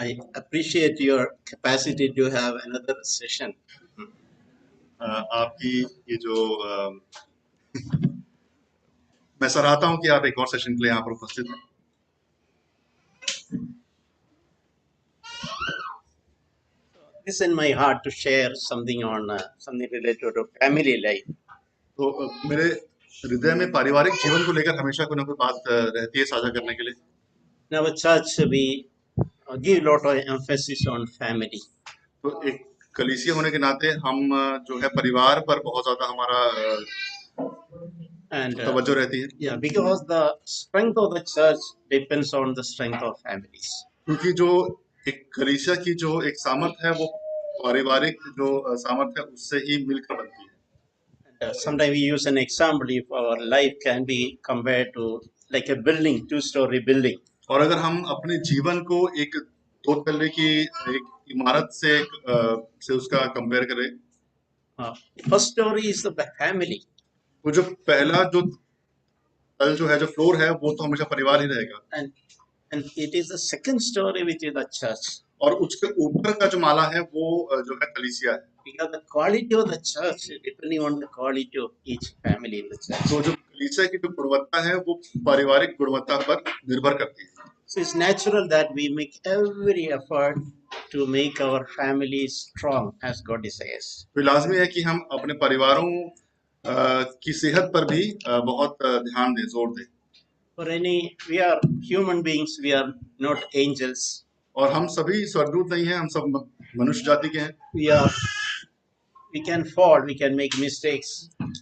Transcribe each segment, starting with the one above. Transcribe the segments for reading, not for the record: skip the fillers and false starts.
I appreciate your capacity to have another session. आपकी ये जो मैं सराहता हूं कि आप एक और सेशन के लिए यहाँ पर उपस्थित हैं। It's in my heart to share something on something related to family life. तो मेरे हृदय में पारिवारिक जीवन को लेकर हमेशा कोई ना कोई बात रहती है साझा करने के लिए। In our church, we give a lot of emphasis on family. तो एक कलीसिया होने के नाते हम जो है परिवार पर बहुत ज्यादा हमारा And तवज्जो रहती है, yeah, because the strength of the church depends on the strength of families. क्योंकि जो एक कलीसिया की जो एक सामर्थ है वो पारिवारिक जो सामर्थ है उससे ही मिलकर बनती है। Sometimes we use an example if our life can be compared to like a building, two-story building. और अगर हम अपने जीवन को एक दो तल्ले की एक इमारत से उसका कंपेयर करें, First story is the family. तो जो पहला जो तल जो है जो फ्लोर है वो तो हमेशा परिवार ही रहेगा, and it is the second story which is the church. और उसके ऊपर का जो माला है वो जो है कलीसिया है। Because the quality of the church depending on the quality of each family in the church. तो जो कलीसिया की जो गुणवत्ता है वो पारिवारिक गुणवत्ता पर निर्भर करती है। So it's natural that we make every effort to make our family strong as God desires. तो लाजमी है कि हम अपने परिवारों की सेहत पर भी बहुत ध्यान दें, जोर दें। For we are human beings, we are not angels. और हम सभी स्वर्गदूत नहीं हैं, हम सब मनुष्य जाति के हैं। We can fall, we can make mistakes.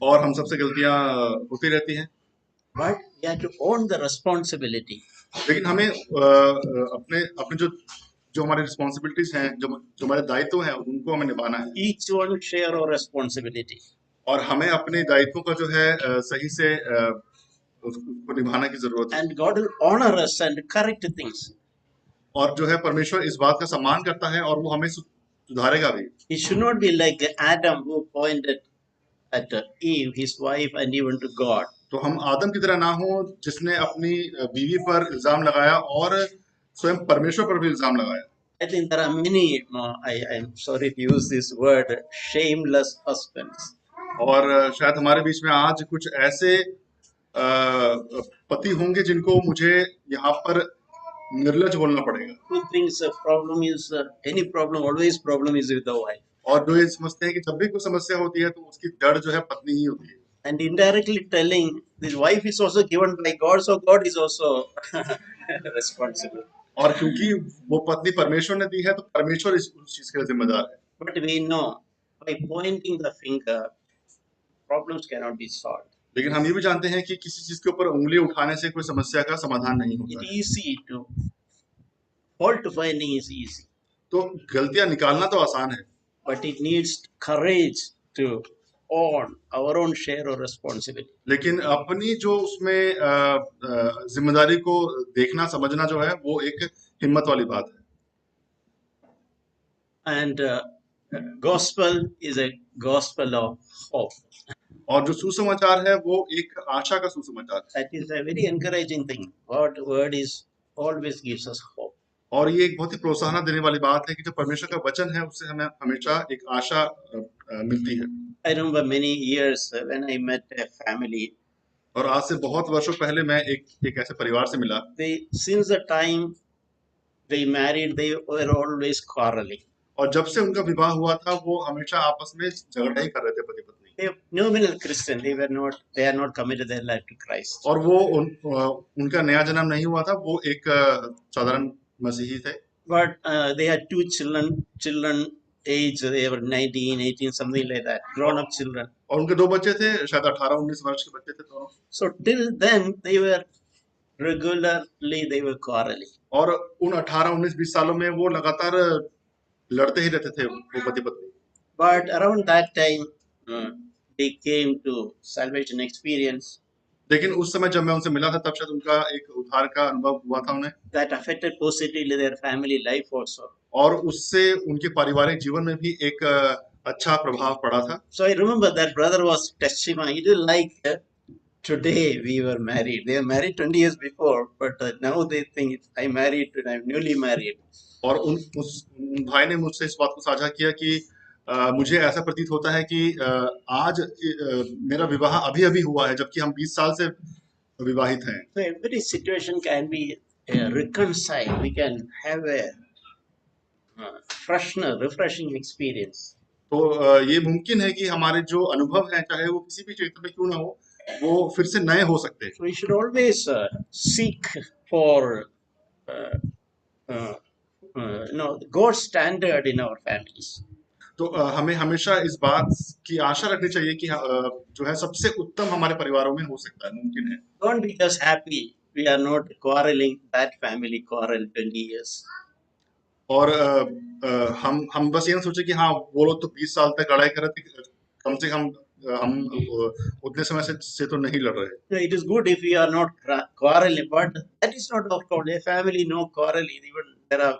और हम सबसे गलतियां होती रहती हैं। But we have to own the responsibility. लेकिन हमें अपने अपने जो हमारी रिस्पॉन्सिबिलिटीज हैं, जो हमारे दायित्व हैं, उनको हमें निभाना है। Each one share our responsibility. और हमें अपने दायित्वों का जो है सही से उसको निभाने की जरूरत है। And God will honor us and correct things. और जो है परमेश्वर इस बात का सम्मान करता है और वो हमें सुधारेगा भी। It should not be like Adam who pointed at Eve, his wife, and even to God. तो हम आदम की तरह ना हो जिसने अपनी बीवी पर इल्जाम लगाया और स्वयं परमेश्वर पर भी इल्जाम लगाया। I think there are many, I'm sorry to use this word, shameless husbands. और शायद हमारे बीच में आज कुछ ऐसे पति होंगे जिनको मुझे यहाँ पर निर्लज बोलना पड़ेगा। Who thinks the problem is any problem, always problem is with the wife. और जो ये समझते हैं कि जब भी कोई समस्या होती है तो उसकी जड़ जो है पत्नी ही होती है। And indirectly telling this wife is also given by God, so God is also responsible. और क्योंकि वो पत्नी परमेश्वर ने दी है तो परमेश्वर उस चीज के लिए जिम्मेदार है। But we know by pointing the finger, problems cannot be solved. लेकिन हम ये भी जानते हैं कि किसी चीज के ऊपर उंगली उठाने से कोई समस्या का समाधान नहीं होता। It's easy to fault finding is easy. तो गलतियां निकालना तो आसान है, but it needs courage to own our own share of responsibility. लेकिन अपनी जो उसमें जिम्मेदारी को देखना समझना जो है वो एक हिम्मत वाली बात है। And gospel is a gospel of hope. और जो सुसमाचार है वो एक आशा का सुसमाचार है। That is a very encouraging thing. God's word is always gives us hope. और ये एक बहुत ही प्रोत्साहन देने वाली बात है कि जो परमेश्वर का वचन है उससे हमें हमेशा एक आशा मिलती है। I remember many years when I met a family. और आज से बहुत वर्षों पहले मैं एक ऐसे परिवार से मिला। Since the time they married, they were always quarreling. और जब से उनका विवाह हुआ था वो हमेशा आपस में झगड़ा ही कर रहे थे पति पत्नी। Nominal Christian, they are not committed their life to Christ. और वो उनका नया जन्म नहीं हुआ था, वो एक साधारण मसीही थे। But they had two children age, they were 19, 18, something like that, grown up children. और उनके दो बच्चे थे, शायद 18-19 वर्ष के बच्चे थे दोनों। So till then they were regularly they were quarreling. और उन 18-19-20 सालों में वो लगातार लड़ते ही रहते थे वो पति पत्नी। But around that time they came to salvation experience. लेकिन उस समय जब मैं उनसे मिला था तब शायद उनका एक उद्धार का अनुभव हुआ था उन्हें। That affected positively their family life also. और उससे उनके पारिवारिक जीवन में भी एक अच्छा प्रभाव पड़ा था। So I remember that brother was testifying. He didn't like today we were married. They were married 20 years before, but now they think I married and I'm newly married. और उन भाई ने मुझसे इस बात को साझा किया कि मुझे ऐसा प्रतीत होता है कि आज मेरा विवाह अभी-अभी हुआ है, जबकि हम 20 साल से विवाहित हैं। So every situation can be reconciled. We can have a refreshing experience. तो ये मुमकिन है कि हमारे जो अनुभव हैं, चाहे वो किसी भी क्षेत्र में क्यों ना हो, वो फिर से नए हो सकते हैं। So we should always seek for uh, uh, God's standard in our families. तो हमें हमेशा इस बात की आशा रखनी चाहिए कि जो है सबसे उत्तम हमारे परिवारों में हो सकता है, मुमकिन है। Don't be just happy we are not quarreling. That family quarreled 20 years. और हम बस ये ना सोचे कि हाँ वो लोग तो 20 साल तक लड़ाई कर रहे थे, कम से कम हम उतने समय से तो नहीं लड़ रहे। No, it is good if we are not quarreling, but that is not our problem. A family no quarreling. Even there are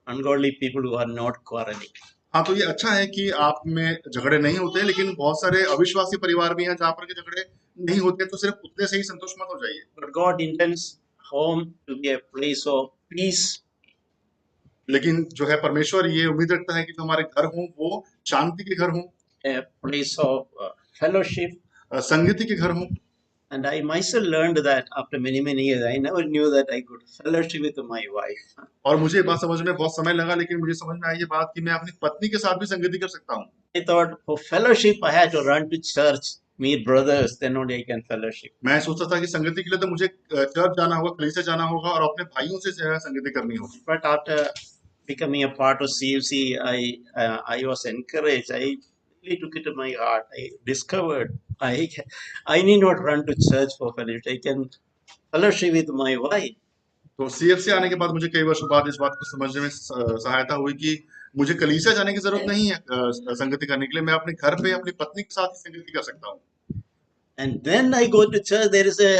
ungodly people who are not quarreling. हाँ, तो ये अच्छा है कि आप में झगड़े नहीं होते, लेकिन बहुत सारे अविश्वासी परिवार भी हैं जहाँ पर के झगड़े नहीं होते, तो सिर्फ उतने से ही संतुष्ट मत हो जाइए। But God intends home to be a place of peace. लेकिन जो है परमेश्वर ये उम्मीद रखता है कि जो हमारे घर हों वो शांति के घर हों, A place of fellowship. संगति के घर हों। And I myself learned that after many years. I never knew that I could fellowship with my wife. और मुझे ये बात समझ में बहुत समय लगा, लेकिन मुझे समझ में आई ये बात कि मैं अपनी पत्नी के साथ भी संगति कर सकता हूँ। I thought for fellowship I had to run to church, meet brothers, then only I can fellowship. मैं सोचता था कि संगति के लिए तो मुझे चर्च जाना होगा, कलीसिया जाना होगा और अपने भाइयों से जो है संगति करनी होगी। But after becoming a part of CUC, I was encouraged. I really took it to my heart. I discovered I need not run to church for fellowship. I can fellowship with my wife. तो CFC आने के बाद मुझे कई वर्षों बाद इस बात को समझने में सहायता हुई कि मुझे कलीसिया जाने की जरूरत नहीं है संगति करने के लिए। मैं अपने घर पे अपनी पत्नी के साथ ही संगति कर सकता हूँ। And then I go to church. There is a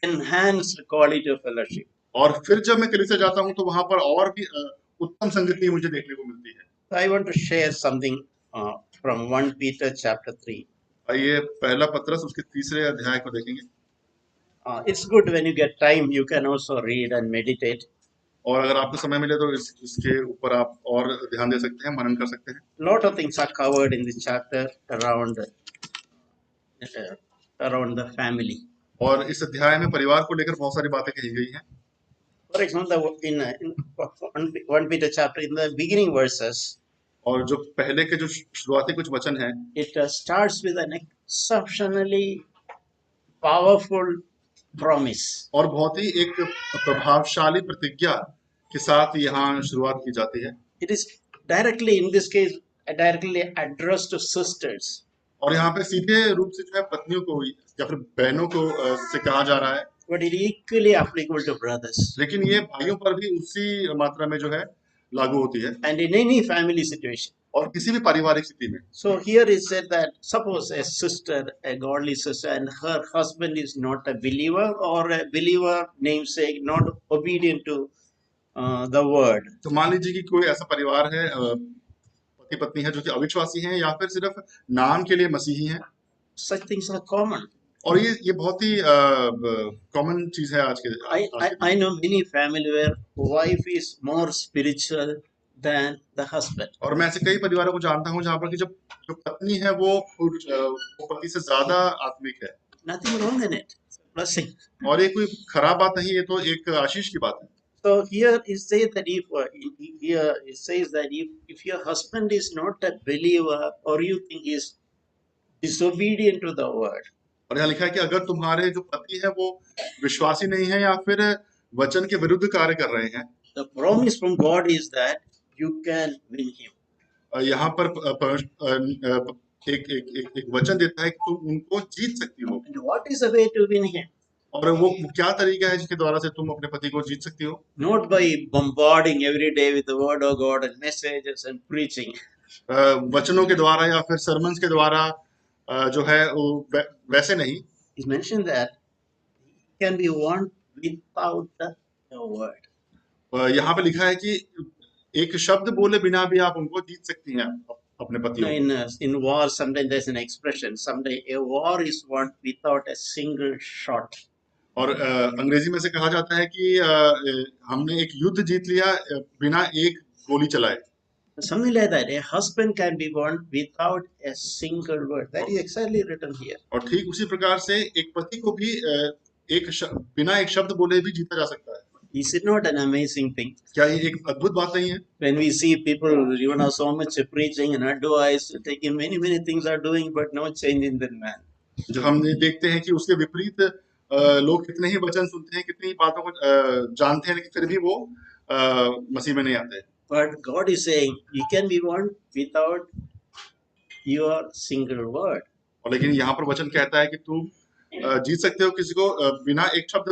enhanced quality of fellowship. और फिर जब मैं कलीसिया जाता हूँ तो वहां पर और भी उत्तम संगति मुझे देखने को मिलती है। So I want to share something from 1 Peter chapter 3. आइए पहला पत्रस उसके 3 अध्याय को देखेंगे। It's good when you get time, you can also read and meditate. और अगर आपको समय मिले तो इसके ऊपर आप और ध्यान दे सकते हैं, मनन कर सकते हैं। Lot of things are covered in this chapter around the family. और इस अध्याय में परिवार को लेकर बहुत सारी बातें कही गई हैं। For example, in 1 Peter chapter, in the beginning verses, और जो पहले के जो शुरुआती कुछ वचन हैं, it starts with an exceptionally powerful promise. और बहुत ही एक प्रभावशाली प्रतिज्ञा के साथ यहाँ शुरुआत की जाती है। It is directly, in this case, directly addressed to sisters. और यहाँ पे सीधे रूप से जो है पत्नियों को या फिर बहनों को से कहा जा रहा है, But it is equally applicable to brothers. लेकिन ये भाइयों पर भी उसी मात्रा में जो है लागू होती है, And in any family situation. और किसी भी पारिवारिक स्थिति में। So here it said that suppose a sister, a godly sister, and her husband is not a believer, or a believer, namesake, not obedient to the word. तो मान लीजिए कि कोई ऐसा परिवार है, पति पत्नी है जो कि अविश्वासी हैं या फिर सिर्फ नाम के लिए मसीही हैं। Such things are common. और ये बहुत ही कॉमन चीज है आज के। I know many family where wife is more spiritual than the husband. और मैं ऐसे कई परिवारों को जानता हूँ जहाँ पर कि जो पत्नी है वो पति से ज्यादा आत्मिक है। Nothing wrong in it. It's a blessing. और ये कोई खराब बात नहीं, ये तो एक आशीष की बात है। So here it says that if your husband is not a believer, or you think he is disobedient to the word. और यहाँ लिखा है कि अगर तुम्हारे जो पति है वो विश्वासी नहीं है या फिर वचन के विरुद्ध कार्य कर रहे हैं, The promise from God is that you can win him. यहाँ पर एक वचन देता है कि तुम उनको जीत सकती हो। And what is the way to win him? और वो क्या तरीका है जिसके द्वारा से तुम अपने पति को जीत सकती हो? Not by bombarding every day with the word of God and messages and preaching. वचनों के द्वारा या फिर sermons के द्वारा जो है वैसे नहीं। It's mentioned that he can be won without the word. यहाँ पे लिखा है कि एक शब्द बोले बिना भी आप उनको जीत सकती हैं अपने पतियों को। In war, sometimes there's an expression. Someday a war is won without a single shot. और अंग्रेजी में से कहा जाता है कि हमने एक युद्ध जीत लिया बिना एक गोली चलाए। Something like that. A husband can be won without a single word. That is exactly written here. और ठीक उसी प्रकार से एक पति को भी बिना एक शब्द बोले भी जीता जा सकता है। Is it not an amazing thing? क्या ये एक अद्भुत बात नहीं है? When we see people, you know, so much preaching and advice, taking many things are doing, but no change in the man. जो हम देखते हैं कि उसके विपरीत लोग कितने ही वचन सुनते हैं, कितनी ही बातों को जानते हैं, लेकिन फिर भी वो मसीह में नहीं आते। But God is saying you can be won without your single word. और लेकिन यहाँ पर वचन कहता है कि तुम जीत सकते हो किसी को बिना एक शब्द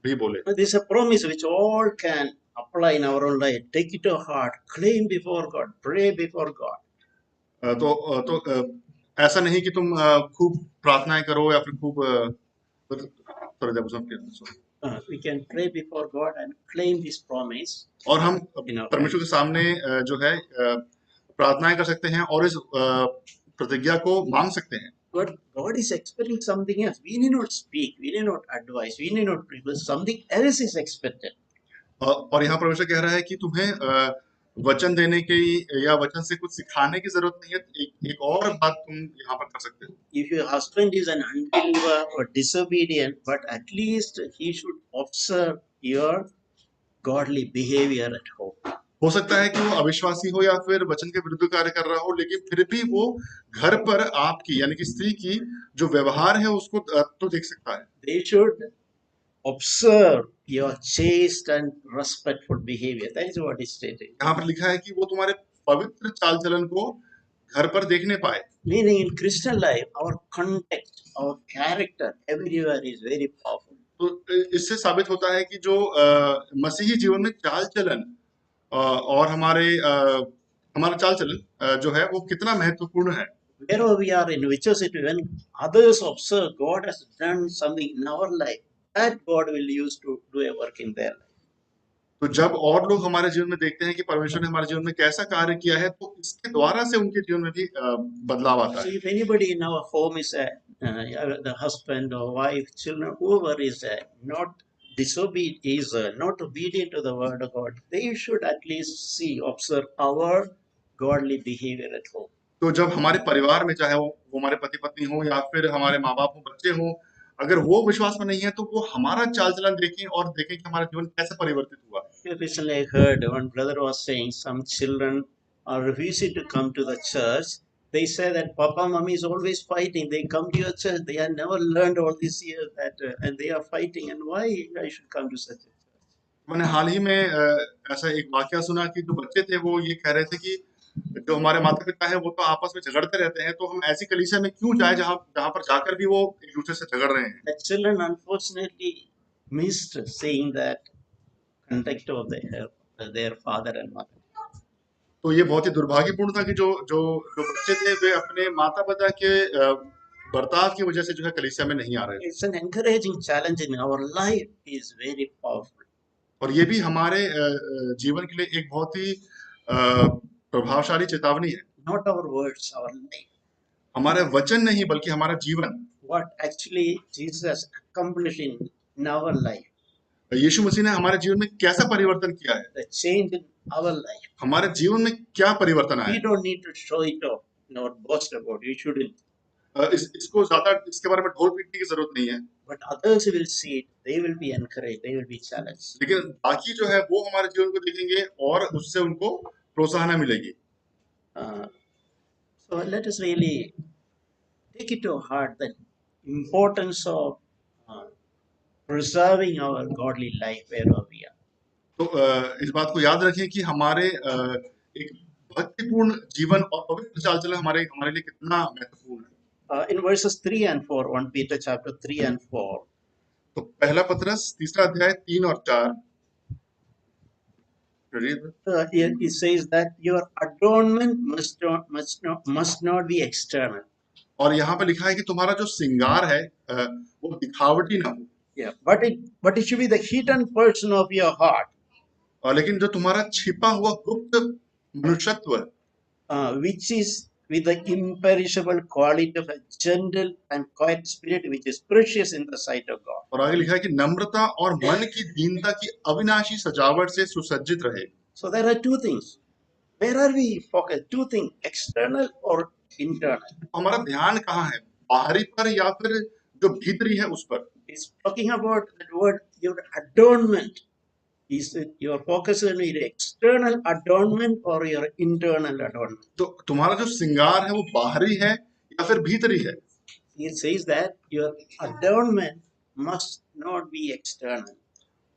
भी बोले। This is a promise which all can apply in our own life. Take it to heart, claim before God, pray before God. तो ऐसा नहीं कि तुम खूब प्रार्थनाएं करो या फिर खूब We can pray before God and claim this promise. और हम परमेश्वर के सामने जो है प्रार्थनाएं कर सकते हैं और इस प्रतिज्ञा को मांग सकते हैं। But God is expecting something else. We need not speak, we need not advise, we need not pray, but something else is expected. और यहाँ परमेश्वर कह रहा है कि तुम्हें वचन देने की या वचन से कुछ सिखाने की जरूरत नहीं है, एक और बात तुम यहाँ पर कर सकते हो। If your husband is an unbeliever or disobedient, but at least he should observe your godly behavior at home. हो सकता है कि वो अविश्वासी हो या फिर वचन के विरुद्ध कार्य कर रहा हो, लेकिन फिर भी वो घर पर आपकी यानी कि स्त्री की जो व्यवहार है उसको तो देख सकता है। They should observe your chaste and respectful behavior. That is what is stated. यहाँ पर लिखा है कि वो तुम्हारे पवित्र चाल चलन को घर पर देखने पाए। Meaning in Christian life, our context, our character, everywhere is very powerful. तो इससे साबित होता है कि जो मसीही जीवन में चाल चलन और हमारा चाल चलन जो है वो कितना महत्वपूर्ण है। Wherever we are, in which city, when others observe God has done something in our life, that God will use to do a work in their life. तो जब और लोग हमारे जीवन में देखते हैं कि परमेश्वर ने हमारे जीवन में कैसा कार्य किया है, तो इसके द्वारा से उनके जीवन में भी बदलाव आता So है। if anybody in our home is the husband or wife, children, whoever is not not obedient to the word of God, they should at least observe our godly behavior at home. तो जब हमारे परिवार में चाहे वो हमारे पति पत्नी हो या फिर हमारे माँ बाप हो, बच्चे हो, अगर वो विश्वास में नहीं है तो वो हमारा चाल चलन देखें और देखें कि हमारा जीवन कैसे परिवर्तित हुआ। Recently I heard one brother was saying some children are refusing to come to the church. They say that Papa, Mommy is always fighting. They come to your church. They have never learned all these years that, and they are fighting. And why I should come to such a church? मैंने हाल ही में ऐसा एक वाकया सुना कि जो बच्चे थे वो ये कह रहे थे कि जो हमारे माता पिता है वो तो आपस में झगड़ते रहते हैं, तो हम ऐसी कलीसिया में क्यों जाए जहाँ पर जाकर भी वो एक दूसरे से झगड़ रहे हैं। The children unfortunately missed seeing that contact of their father and mother. तो ये बहुत ही दुर्भाग्यपूर्ण था कि जो जो जो बच्चे थे वे अपने माता पिता के बर्ताव की वजह से जो है कलीसिया में नहीं आ रहे थे। It's an encouraging challenge in our life is very powerful. और ये भी हमारे जीवन के लिए एक बहुत ही प्रभावशाली चेतावनी है। Not our words, our life. हमारे वचन नहीं बल्कि हमारा जीवन। What actually Jesus accomplished in our life. यीशु मसीह ने हमारे जीवन में कैसा परिवर्तन किया है। The change in our life. हमारे जीवन में क्या परिवर्तन आया। We don't need to show it off nor boast about it. You shouldn't. इसको ज्यादा इसके बारे में ढोल पीटने की जरूरत नहीं है। But others will see it. They will be encouraged. They will be challenged. लेकिन बाकी जो है वो हमारे जीवन को देखेंगे और उससे उनको प्रोत्साहन मिलेगी। So let us really take it to heart the importance of preserving our godly life wherever we are. तो इस बात को याद रखें कि हमारे एक भक्तिपूर्ण जीवन और पवित्र चाल चलन हमारे लिए कितना महत्वपूर्ण है। In verses 3 and 4, 1 Peter chapter 3 and 4. तो पहला पत्रस तीसरा अध्याय 3 और 4 It says that your adornment must not be external. और यहाँ पे लिखा है कि तुम्हारा जो श्रृंगार है वो दिखावटी ना हो। Yeah, but it should be the hidden person of your heart. लेकिन जो तुम्हारा छिपा हुआ गुप्त मनुष्यत्व which is with the imperishable quality of a gentle and quiet spirit, which is precious in the sight of God. और आगे लिखा है कि नम्रता और मन की दीनता की अविनाशी सजावट से सुसज्जित रहे। So there are two things. Where are we focused? Two things: external or internal. हमारा ध्यान कहाँ है, बाहरी पर या फिर जो भीतरी है उस पर? It's talking about that word, your adornment. Is it your focus on your external adornment or your internal adornment? तो तुम्हारा जो श्रृंगार है वो बाहरी है या फिर भीतरी है? It says that your adornment must not be external.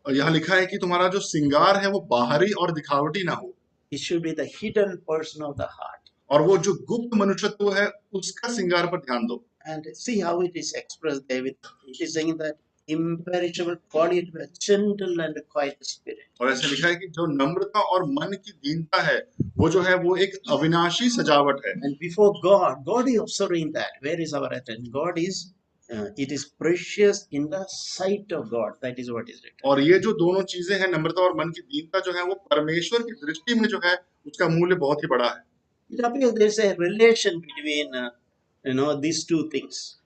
और यहाँ लिखा है कि तुम्हारा जो श्रृंगार है वो बाहरी और दिखावटी ना हो, It should be the hidden person of the heart. और वो जो गुप्त मनुष्यत्व है उसका श्रृंगार पर ध्यान दो। And see how it is expressed there. It is saying that imperishable quality of a gentle and quiet spirit. और ऐसे लिखा है कि जो नम्रता और मन की दीनता है वो जो है वो एक अविनाशी सजावट है। And before God, God is observing that. Where is our attention? God is, it is precious in the sight of God. That is what is written. और ये जो दोनों चीजें हैं, नम्रता और मन की दीनता जो है वो परमेश्वर की दृष्टि में जो है उसका मूल्य बहुत ही बड़ा है। It appears there is a relation between, these two things.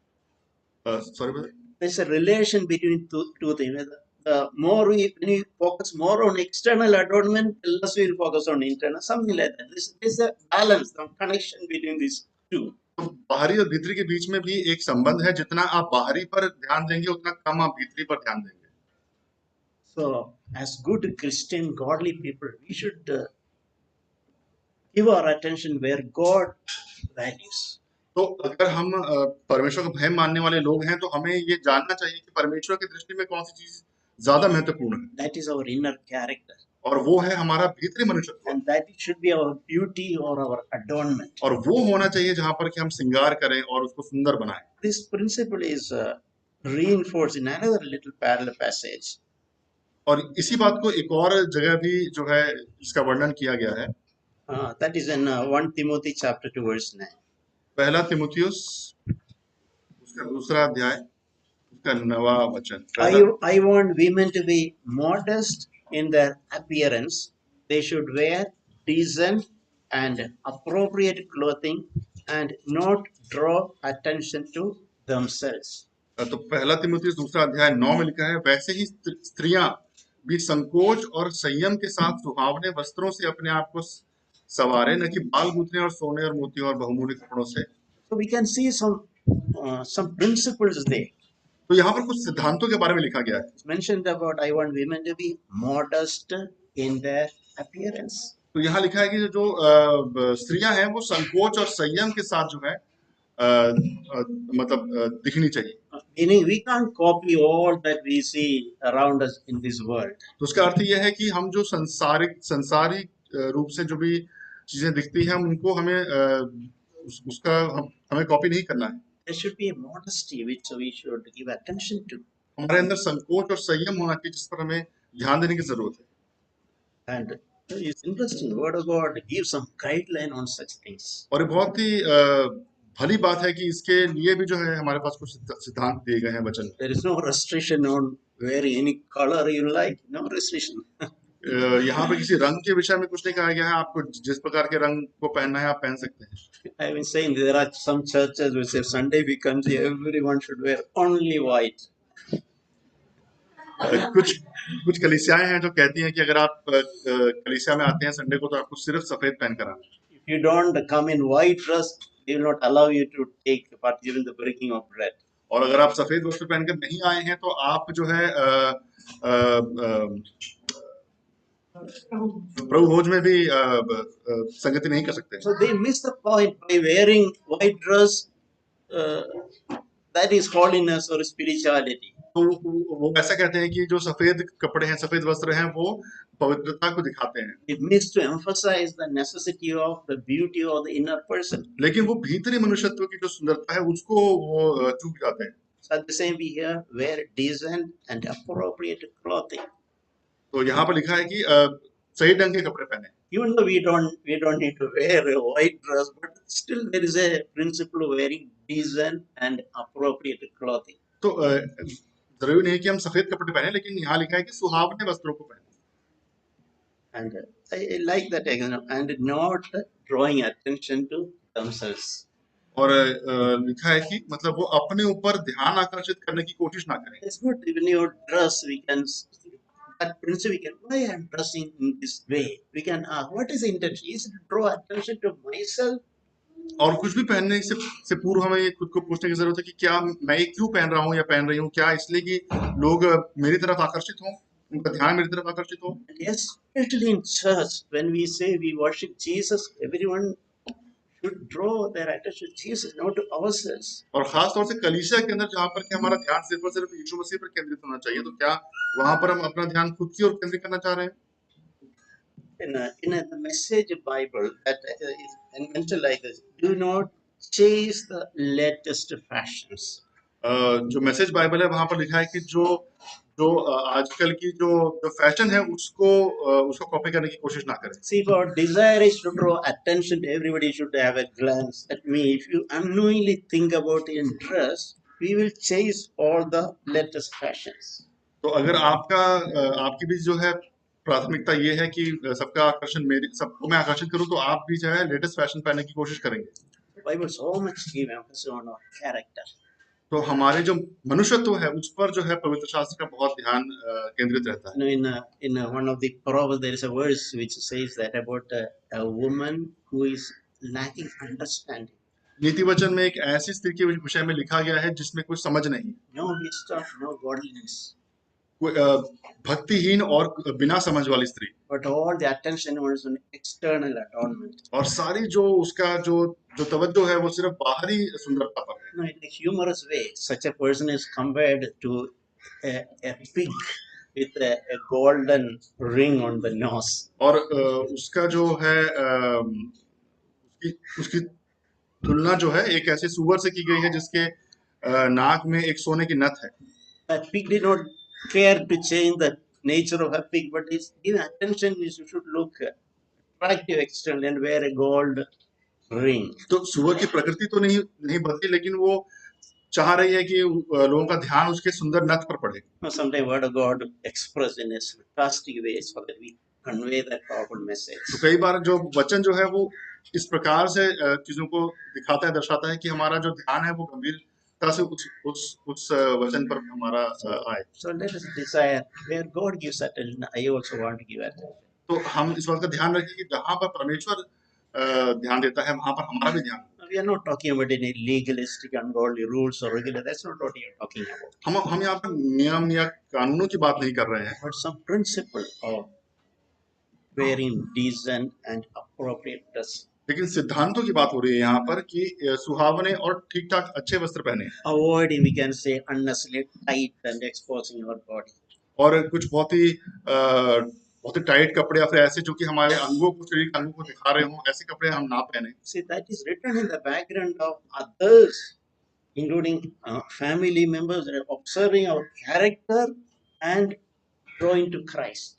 Sorry, There's a relation between two things. The more when we focus more on external adornment, the less we will focus on internal. Something like that. There's a balance, some connection between these two. तो बाहरी और भीतरी के बीच में भी एक संबंध है, जितना आप बाहरी पर ध्यान देंगे उतना कम आप भीतरी पर ध्यान देंगे। So, as good Christian, godly people, we should give our attention where God values. तो अगर हम परमेश्वर का भय मानने वाले लोग हैं तो हमें ये जानना चाहिए कि परमेश्वर की दृष्टि में कौन सी चीज ज्यादा महत्वपूर्ण है। That is our inner character. और वो है हमारा भीतरी मनुष्यत्व। And that should be our beauty or our adornment. और वो होना चाहिए जहाँ पर कि हम श्रृंगार करें और उसको सुंदर बनाएं। This principle is reinforced in another little parallel passage. और इसी बात को एक और जगह भी जो है इसका वर्णन किया गया है। That is in 1 Timothy chapter 2 verse 9. पहला तिमुथियुस उसका दूसरा अध्याय उसका 9वां वचन। I want women to be modest in their appearance. They should wear decent and appropriate clothing and not draw attention to themselves. तो पहला तिमुथियुस दूसरा अध्याय 9 में लिखा है, वैसे ही स्त्रियां भी संकोच और संयम के साथ सुहावने वस्त्रों से अपने आप को सवारे, न कि बाल गूंथने और सोने और मोतियों और बहुमूल्य कपड़ों से। So we can see some principles there. तो यहाँ पर कुछ सिद्धांतों के बारे में लिखा गया है। It's mentioned about I want women to be modest in their appearance. तो यहाँ लिखा है कि जो स्त्रियां हैं वो संकोच और संयम के साथ जो है मतलब दिखनी चाहिए। Meaning we can't copy all that we see around us in this world. तो उसका अर्थ यह है कि हम जो संसारिक रूप से जो भी चीजें दिखती हैं उनको हमें हमें कॉपी नहीं करना है। There should be a modesty which we should give attention to. हमारे अंदर संकोच और संयम होना चाहिए जिस पर हमें ध्यान देने की जरूरत है। And it's interesting, Word of God gives some guideline on such things. और ये बहुत ही भली बात है कि इसके लिए भी जो है हमारे पास कुछ सिद्धांत दिए गए हैं वचन। There is no restriction on wearing any color you like, no restriction. यहाँ पे किसी रंग के विषय में कुछ नहीं कहा गया है, आपको जिस प्रकार के रंग को पहनना है आप पहन सकते हैं। I have been saying there are some churches which say Sunday we come to everyone should wear only white. कुछ कलीसियाएं हैं जो कहती हैं कि अगर आप कलीसिया में आते हैं संडे को तो आपको सिर्फ सफेद पहन कर आना। If you don't come in white dress, they will not allow you to take part in the breaking of bread. और अगर आप सफेद वस्त्र पहनकर नहीं आए हैं तो आप जो है प्रभु भोज में भी संगति नहीं कर सकते। So they miss the point by wearing white dress. That is holiness or spirituality. तो वो ऐसा कहते हैं कि जो सफेद कपड़े हैं, सफेद वस्त्र हैं, वो पवित्रता को दिखाते हैं। It means to emphasize the necessity of the beauty of the inner person. लेकिन वो भीतरी मनुष्यत्व की जो सुंदरता है उसको वो चूक जाते हैं। So at the same we here wear decent and appropriate clothing. तो यहाँ पर लिखा है कि सही ढंग के कपड़े पहने। Even though we don't need to wear a white dress, but still there is a principle of wearing decent and appropriate clothing. तो जरूरी नहीं कि हम सफेद कपड़े पहने, लेकिन यहाँ लिखा है कि सुहावने वस्त्रों को पहने। And I like that example, and not drawing attention to themselves. और लिखा है कि मतलब वो अपने ऊपर ध्यान आकर्षित करने की कोशिश ना करें। It's not even your dress. We can that principle. We can why I'm dressing in this way. We can ask what is the intention? Is it to draw attention to myself? और कुछ भी पहनने से पूर्व हमें ये खुद को पूछने की जरूरत है कि क्या मैं ये क्यों पहन रहा हूँ या पहन रही हूँ, क्या इसलिए कि लोग मेरी तरफ आकर्षित हों, उनका ध्यान मेरी तरफ आकर्षित हो। And especially in church, when we say we worship Jesus, everyone should draw their attention to Jesus, not to ourselves. और खास तौर से कलीसिया के अंदर जहाँ पर कि हमारा ध्यान सिर्फ और सिर्फ यीशु मसीह पर केंद्रित होना चाहिए, तो क्या वहां पर हम अपना ध्यान खुद की ओर केंद्रित करना चाह रहे हैं? In the message Bible that is mentioned like this, do not chase the latest fashions. जो मैसेज बाइबल है वहां पर लिखा है कि जो जो आजकल की जो जो फैशन है उसको कॉपी करने की कोशिश ना करें। See, if our desire is to draw attention to everybody, should have a glance at me. If you unknowingly think about in dress, we will chase all the latest fashions. तो अगर आपकी भी जो है प्राथमिकता ये है कि सबका आकर्षण सबको मैं आकर्षित करूं, तो आप भी जो है लेटेस्ट फैशन पहनने की कोशिश करेंगे। The Bible so much give emphasis on our character. तो हमारे जो मनुष्यत्व है उस पर जो है पवित्र शास्त्र का बहुत ध्यान केंद्रित रहता है। You know, in one of the Proverbs, there is a verse which says that about a woman who is lacking understanding. नीति वचन में एक ऐसी स्त्री के विषय में लिखा गया है जिसमें कुछ समझ नहीं, No wisdom, no godliness. भक्तिहीन और बिना समझ वाली स्त्री, But all the attention was on external adornment. और सारी जो उसका जो जो तवज्जो है वो सिर्फ बाहरी सुंदरता पर है। No, in a humorous way, such a person is compared to a pig with a golden ring on the nose. और उसका जो है उसकी तुलना जो है एक ऐसे सुअर से की गई है जिसके नाक में एक सोने की नथ है। That pig did not care to change the nature of a pig, but his attention is you should look attractive externally and wear a gold ring. तो सुअर की प्रकृति तो नहीं बदली, लेकिन वो चाह रही है कि लोगों का ध्यान उसके सुंदर नथ पर पड़े। Sometimes word of God expressed in a sarcastic way so that we convey that powerful message. तो कई बार जो वचन जो है वो इस प्रकार से चीजों को दिखाता है, दर्शाता है कि हमारा जो ध्यान है वो गंभीरता से उस वचन पर हमारा आए। So let us desire where God gives attention, I also want to give attention. तो हम इस बात का ध्यान रखें कि जहाँ पर परमेश्वर ध्यान देता है वहां पर हमारा भी ध्यान। We are not talking about any legalistic ungodly rules or regular. That's not what we are talking about. हम यहाँ पर नियम या कानूनों की बात नहीं कर रहे हैं, But some principle of wearing decent and appropriate dress. लेकिन सिद्धांतों की बात हो रही है यहाँ पर कि सुहावने और ठीक ठाक अच्छे वस्त्र पहने, Avoiding, we can say, unnecessarily tight and exposing our body. और कुछ बहुत ही टाइट कपड़े या फिर ऐसे जो कि हमारे अंगों को, शरीर के अंगों को दिखा रहे हों, ऐसे कपड़े हम ना पहने। See, that is written in the background of others, including family members, observing our character and drawing to Christ.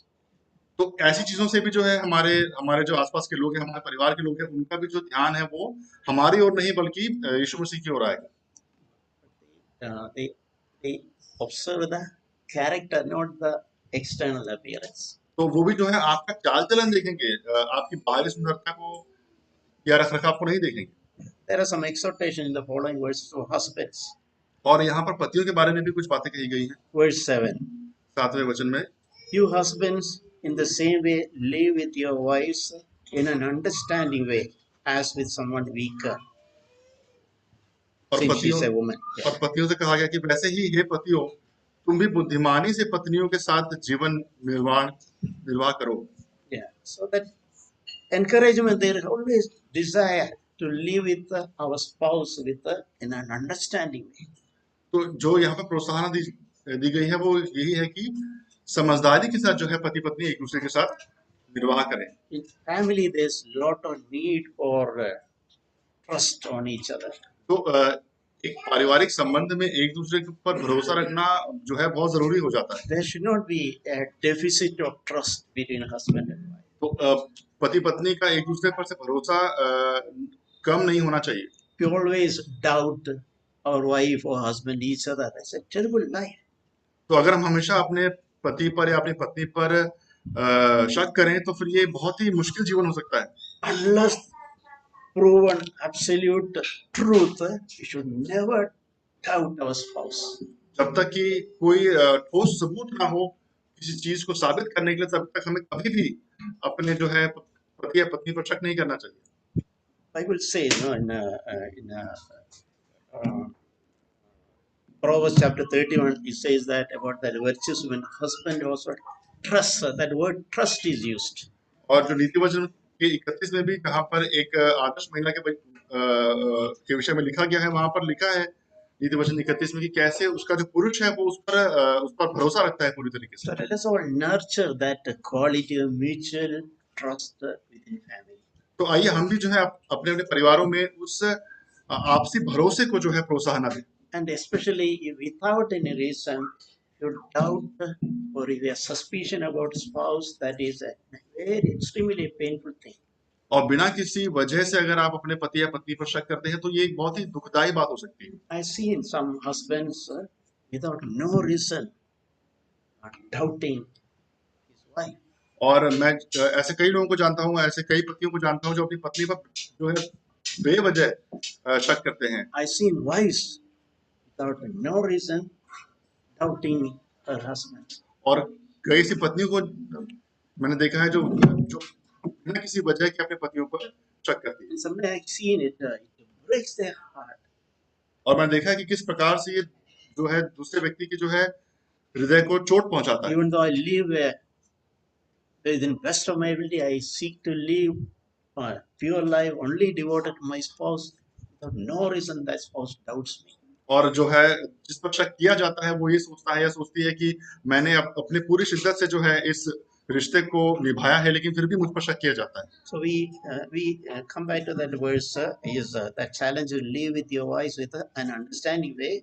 तो ऐसी चीजों से भी जो है हमारे जो आसपास के लोग हैं, हमारे परिवार के लोग हैं, उनका भी जो ध्यान है वो हमारी ओर नहीं बल्कि यीशु मसीह की ओर आएगा। They observe the character, not the external appearance. तो वो भी जो है आपका चाल चलन देखेंगे, आपकी बाहरी सुंदरता को या रखरखाव को नहीं देखेंगे। There are some exhortation in the following verses for husbands. और यहाँ पर पतियों के बारे में भी कुछ बातें कही गई हैं। Verse 7. 7वें वचन में, You husbands, in the same way, live with your wives in an understanding way, as with someone weaker. और Since she is a woman. और पतियों से कहा गया कि वैसे ही हे पतियों, तुम भी बुद्धिमानी से पत्नियों के साथ जीवन निर्वाह करो। Yeah. So that encouragement, there is always desire to live with our spouse in an understanding way. तो जो यहाँ पर प्रोत्साहन दी गई है वो यही है कि समझदारी के साथ जो है पति पत्नी एक दूसरे के साथ निर्वाह करें। In family, there's lot of need for trust on each other. तो एक पारिवारिक संबंध में एक दूसरे के ऊपर भरोसा रखना जो है बहुत जरूरी हो जाता है। There should not be a deficit of trust between husband and wife. तो पति पत्नी का एक दूसरे पर से भरोसा कम नहीं होना चाहिए। We always doubt our wife or husband each other. That's a terrible life. तो अगर हम हमेशा अपने पति पर या अपनी पत्नी पर शक करें तो फिर ये बहुत ही मुश्किल जीवन हो सकता है। Unless proven absolute truth, we should never doubt our spouse. जब तक कि कोई ठोस सबूत ना हो किसी चीज को साबित करने के लिए, तब तक हमें कभी भी अपने जो है पति या पत्नी पर शक नहीं करना चाहिए। Bible says, no, in Proverbs chapter 31, it says that about that virtuous woman, husband also trust. That word trust is used. और जो नीति वचन के 31 में भी जहाँ पर एक आदर्श महिला के विषय में लिखा गया है, वहां पर लिखा है नीति वचन 31 में कि कैसे उसका जो पुरुष है वो उस पर भरोसा रखता है पूरी तरीके से। So let us all nurture that quality of mutual trust within family. तो आइए हम भी जो है अपने अपने परिवारों में उस आपसी भरोसे को जो है प्रोत्साहन दें। And especially if without any reason you doubt or if you have suspicion about spouse, that is a very extremely painful thing. और बिना किसी वजह से अगर आप अपने पति या पत्नी पर शक करते हैं तो ये एक बहुत ही दुखदायी बात हो सकती है। I see in some husbands without no reason are doubting his wife. और मैं ऐसे कई लोगों को जानता हूँ, ऐसे कई पतियों को जानता हूँ जो अपनी पत्नी पर जो है बेवजह शक करते हैं। I see wives without no reason doubting her husband. और कई सी पत्नियों को मैंने देखा है जो बिना किसी वजह के अपने पतियों पर शक करती है। And sometimes I've seen it, it breaks their heart. और मैंने देखा है कि किस प्रकार से ये जो है दूसरे व्यक्ति की जो है हृदय को चोट पहुंचाता है। Even though I live within best of my ability, I seek to live a pure life, only devoted to my spouse. Without no reason that spouse doubts me. और जो है जिस पर शक किया जाता है वो ये सोचता है या सोचती है कि मैंने अपने पूरी शिद्दत से जो है इस रिश्ते को निभाया है, लेकिन फिर भी मुझ पर शक किया जाता है। So we come back to that verse is that challenge to live with your wife with an understanding way.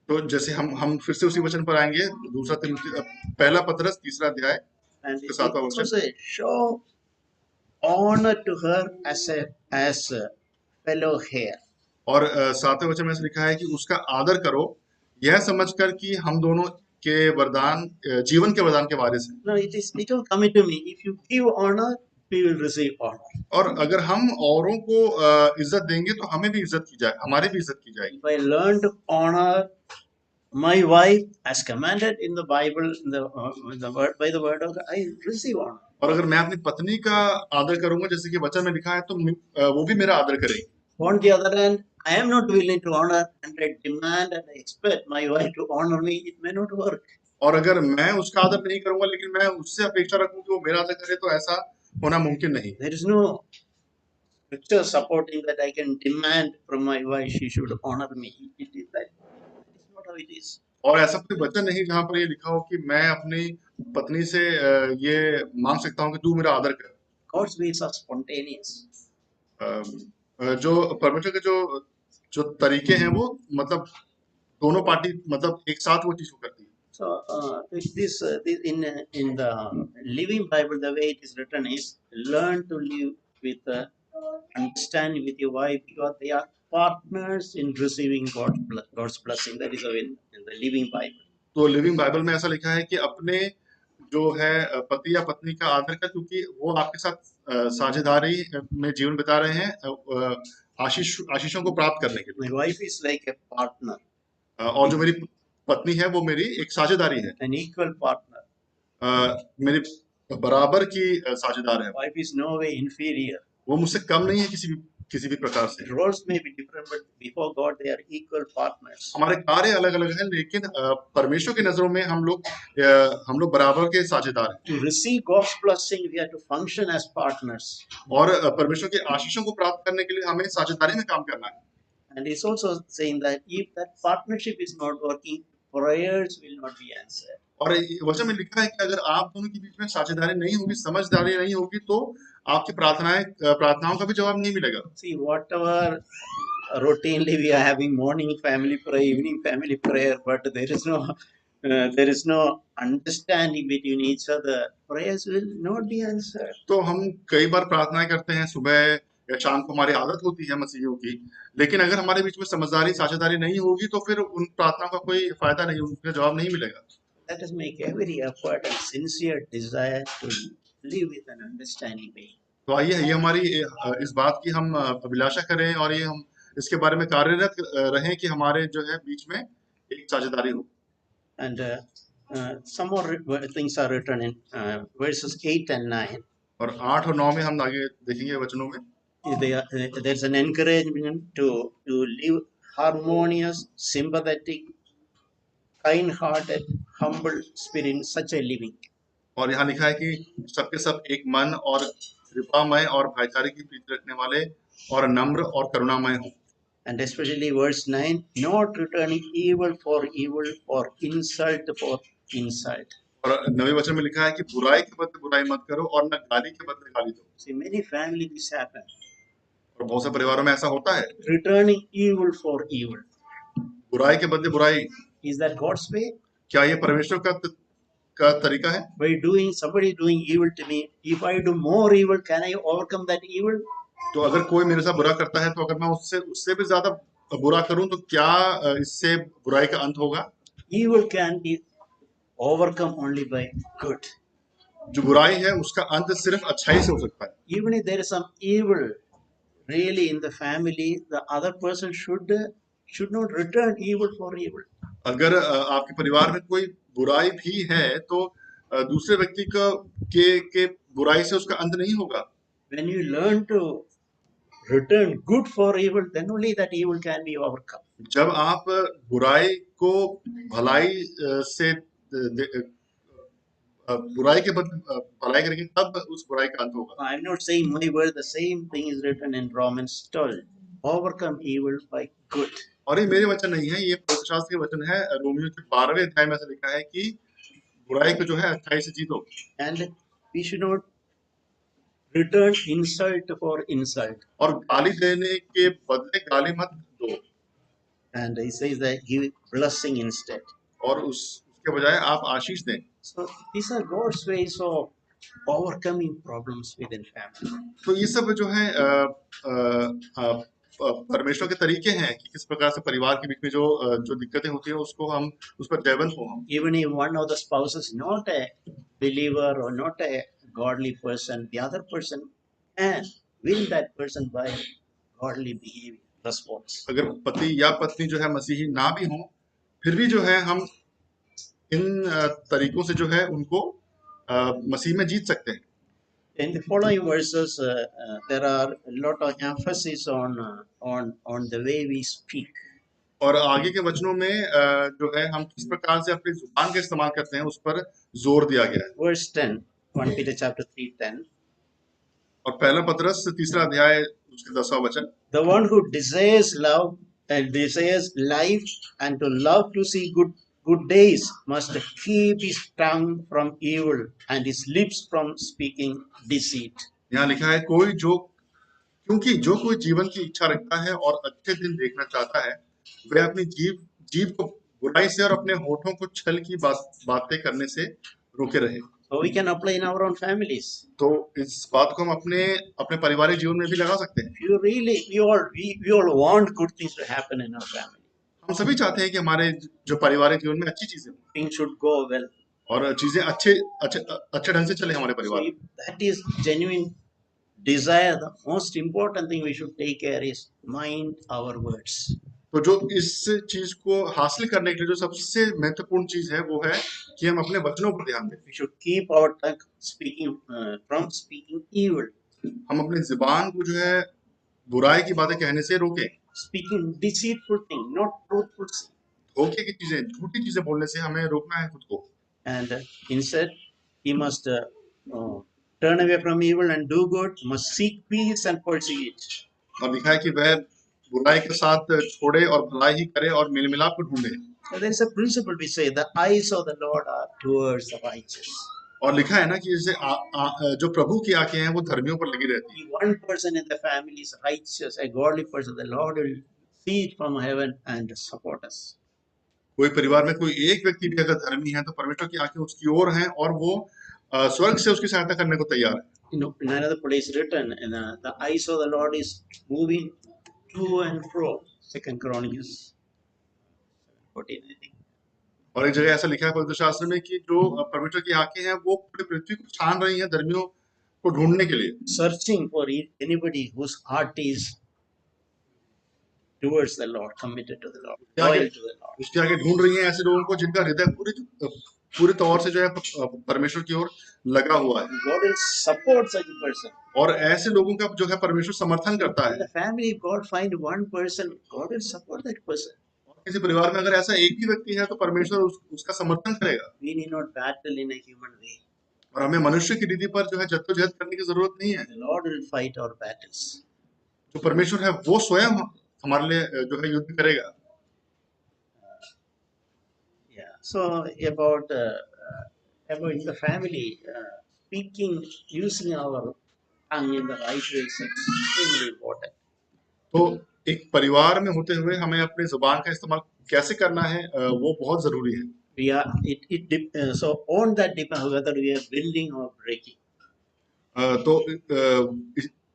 तो जैसे हम फिर से उसी वचन पर आएंगे, दूसरा पहला पतरस 3 अध्याय And it 7वां also वचन। says, show honor to her as a fellow heir. और 7वें वचन में ऐसा लिखा है कि उसका आदर करो, यह समझकर कि हम दोनों के वरदान जीवन के वरदान के वारिस हैं। No, it will come to me. If you give honor, we will receive honor. और अगर हम औरों को इज्जत देंगे तो हमें भी इज्जत की जाए, हमारी भी इज्जत की जाएगी। If I learn to honor my wife as commanded in the Bible, by the word of God, I receive honor. और अगर मैं अपनी पत्नी का आदर करूंगा जैसे कि वचन में लिखा है तो वो भी मेरा आदर करेगी। On the other hand, I am not willing to honor and I demand and I expect my wife to honor me, it may not work. और अगर मैं उसका आदर नहीं करूंगा लेकिन मैं उससे अपेक्षा रखूं कि वो मेरा आदर करे तो ऐसा होना मुमकिन नहीं। There is no scripture supporting that I can demand from my wife she should honor me. It is not how it is. और ऐसा कोई वचन नहीं जहाँ पर ये लिखा हो कि मैं अपनी पत्नी से ये मांग सकता हूँ कि तू मेरा आदर कर। God's ways are spontaneous. जो परमेश्वर के जो तरीके हैं वो मतलब दोनों पार्टी मतलब एक साथ वो चीज को करती है। So this in the Living Bible, the way it is written is learn to live with understanding with your wife because they are partners in receiving God's blessing. That is in the Living Bible. तो living Bible में ऐसा लिखा है कि अपने जो है पति या पत्नी का आदर कर, क्योंकि वो आपके साथ साझेदारी में जीवन बिता रहे हैं आशीषों को प्राप्त करने के लिए। My wife is like a partner. और जो मेरी पत्नी है वो मेरी एक साझेदारी है। An equal partner. मेरी बराबर की साझेदार है। Wife is no way inferior. वो मुझसे कम नहीं है किसी भी प्रकार से। Roles may be different, but before God they are equal partners. हमारे कार्य अलग अलग हैं लेकिन परमेश्वर की नजरों में हम लोग बराबर के साझेदार हैं। To receive God's blessing, we have to function as partners. और परमेश्वर के आशीषों को प्राप्त करने के लिए हमें साझेदारी में काम करना है। And it's also saying that if that partnership is not working, prayers will not be answered. और वचन में लिखा है कि अगर आप दोनों के बीच में साझेदारी नहीं होगी, समझदारी नहीं होगी, तो आपकी प्रार्थनाओं का भी जवाब नहीं मिलेगा। See, whatever routinely we are having morning family prayer, evening family prayer, but there is no understanding between each other. Prayers will not be answered. तो हम कई बार प्रार्थनाएं करते हैं, सुबह या शाम को हमारी आदत होती है मसीहियों की, लेकिन अगर हमारे बीच में समझदारी साझेदारी नहीं होगी तो फिर उन प्रार्थनाओं का कोई फायदा नहीं, उनका जवाब नहीं मिलेगा। Let us make every effort and sincere desire to live with an understanding way. तो आइए ये हमारी इस बात की हम अभिलाषा करें और ये हम इसके बारे में कार्यरत रहें कि हमारे जो है बीच में एक साझेदारी हो। And some more things are written in verses 8 and 9. और 8 और 9 में हम आगे देखेंगे वचनों में There's an encouragement to live harmonious, sympathetic, kind-hearted, humble spirit in such a living. और यहाँ लिखा है कि सबके सब एक मन और कृपामय और भाईचारे की प्रीति रखने वाले और नम्र और करुणामय हो। And especially verse 9, not returning evil for evil or insult for insult. और 9वें वचन में लिखा है कि बुराई के बदले बुराई मत करो और न गाली के बदले गाली दो। See, many families this happen. और बहुत से परिवारों में ऐसा होता है, Returning evil for evil. बुराई के बदले बुराई। Is that God's way? क्या ये परमेश्वर का तरीका है? By somebody doing evil to me, if I do more evil, can I overcome that evil? तो अगर कोई मेरे साथ बुरा करता है तो अगर मैं उससे भी ज्यादा बुरा करूं तो क्या इससे बुराई का अंत होगा? Evil can be overcome only by good. जो बुराई है उसका अंत सिर्फ अच्छाई से हो सकता है। Even if there is some evil really in the family, the other person should not return evil for evil. अगर आपके परिवार में कोई बुराई भी है तो दूसरे व्यक्ति के बुराई से उसका अंत नहीं होगा। When you learn to return good for evil, then only that evil can be overcome. जब आप बुराई को भलाई से बुराई के बदले भलाई करेंगे तब उस बुराई का अंत होगा। I'm not saying my word, the same thing is written in Romans 12. Overcome evil by good. और ये मेरे वचन नहीं है, ये पवित्र शास्त्र के वचन है। रोमियो के 12वें अध्याय में ऐसा लिखा है कि बुराई को जो है अच्छाई से जीतो। And we should not return insult for insult. और गाली देने के बदले गाली मत दो। And he says that give blessing instead. और उसके बजाय आप आशीष दें। So these are God's ways of overcoming problems within family. तो ये सब जो है परमेश्वर के तरीके हैं कि किस प्रकार से परिवार के बीच में जो दिक्कतें होती है उसको हम उस पर जयवंत हो हम। Even if one of the spouses is not a believer or not a godly person, the other person can win that person by godly behavior, response. अगर पति या पत्नी जो है मसीही ना भी हो, फिर भी जो है हम इन तरीकों से जो है उनको मसीह में जीत सकते हैं। In the following verses, there are a lot of emphasis on the way we speak. और आगे के वचनों में जो है हम किस प्रकार से अपनी जुबान का इस्तेमाल करते हैं उस पर जोर दिया गया है। Verse 10, 1 Peter chapter 3:10. और पहला पतरस 3रा अध्याय उसके 10वां वचन। The one who desires love and desires life and to love to see good days must keep his tongue from evil and his lips from speaking deceit. यहाँ लिखा है क्योंकि जो कोई जीवन की इच्छा रखता है और अच्छे दिन देखना चाहता है वह अपनी जीव को बुराई से और अपने होठों को छल की बातें करने से रोके रहे। So we can apply in our own families. तो इस बात को हम अपने पारिवारिक जीवन में भी लगा सकते हैं। You really, we all want good things to happen in our family. हम सभी चाहते हैं कि हमारे जो पारिवारिक जीवन में अच्छी चीजें हों। Things should go well. और चीजें अच्छे ढंग से चले हमारे परिवार में। So if that is genuine desire, the most important thing we should take care is mind our words. तो जो इस चीज को हासिल करने के लिए जो सबसे महत्वपूर्ण चीज है वो है कि हम अपने वचनों पर ध्यान दें। We should keep our tongue from speaking evil. हम अपने जुबान को जो है बुराई की बातें कहने से रोकें। Speaking deceitful thing, not truthful thing. धोखे की चीजें, झूठी चीजें बोलने से हमें रोकना है खुद को। And instead, he must turn away from evil and do good. Must seek peace and pursue it. और लिखा है कि वह बुराई के साथ छोड़े और भलाई ही करे और मेल मिलाप को ढूंढे। So there is a principle we say the eyes of the Lord are towards the righteous. और लिखा है ना कि जैसे जो प्रभु की आंखें हैं वो धर्मियों पर लगी रहती हैं। If one person in the family is righteous, a godly person, the Lord will see it from heaven and support us. कोई परिवार में कोई एक व्यक्ति भी अगर धर्मी है तो परमेश्वर की आंखें उसकी ओर हैं और वो स्वर्ग से उसकी सहायता करने को तैयार है। In another place written, the eyes of the Lord is moving to and fro. 2 Chronicles 14, I think. और एक जगह ऐसा लिखा है पवित्र शास्त्र में कि जो परमेश्वर की आंखें हैं वो पूरी पृथ्वी को छान रही हैं धर्मियों को ढूंढने के लिए, searching for anybody whose heart is towards the Lord, committed to the Lord, उसके आगे loyal to the Lord. उसके आगे ढूंढ रही हैं ऐसे लोगों को जिनका हृदय पूरे तौर से जो है परमेश्वर की ओर लगा हुआ है, God will support such a person. और ऐसे लोगों का जो है परमेश्वर समर्थन करता In है। the family, if God find one person, God will support that person. और किसी परिवार में अगर ऐसा एक ही व्यक्ति है तो परमेश्वर उसका समर्थन करेगा, We need not battle in a human way. और हमें मनुष्य की रीति पर जो है जद्दोजहद करने की जरूरत नहीं है। The Lord will fight our battles. जो परमेश्वर है वो स्वयं हमारे लिए जो है युद्ध करेगा। Yeah. So about the family, speaking, using our tongue in the right way is extremely important. तो एक परिवार में होते हुए हमें अपनी जुबान का इस्तेमाल कैसे करना है वो बहुत जरूरी है। We are so on that depends whether we are building or breaking. तो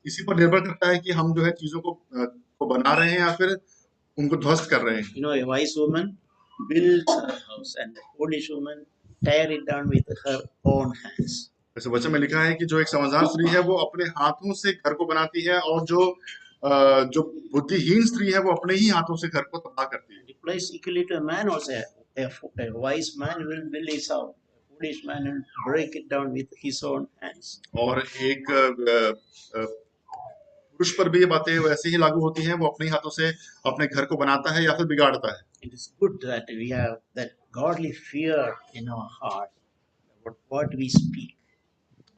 इसी पर निर्भर करता है कि हम जो है चीजों को बना रहे हैं या फिर उनको ध्वस्त कर रहे हैं। You know, a wise woman builds her house, and a foolish woman tear it down with her own hands. जैसे वचन में लिखा है कि जो एक समझदार स्त्री है वो अपने हाथों से घर को बनाती है, और जो बुद्धिहीन स्त्री है वो अपने ही हाथों से घर को तबाह करती है। It applies equally to a man also. A wise man will build his house. A foolish man will break it down with his own hands. और एक पुरुष पर भी ये बातें वैसे ही लागू होती हैं, वो अपने ही हाथों से अपने घर को बनाता है या फिर बिगाड़ता है। It is good that we have that godly fear in our heart about what we speak.